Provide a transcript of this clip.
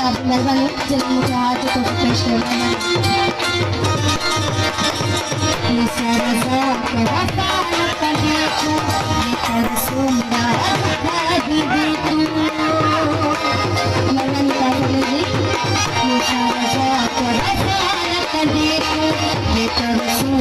आपकी मेहरबानी चलिए मुझे हाथ तो पेश करना है ये सारा ज़ौक़ वफ़ा का देखो ये तरसो मेरा दीदी तू मेहरबानी कर लीजिए ये सारा ज़ौक़ वफ़ा का देखो ये तरसो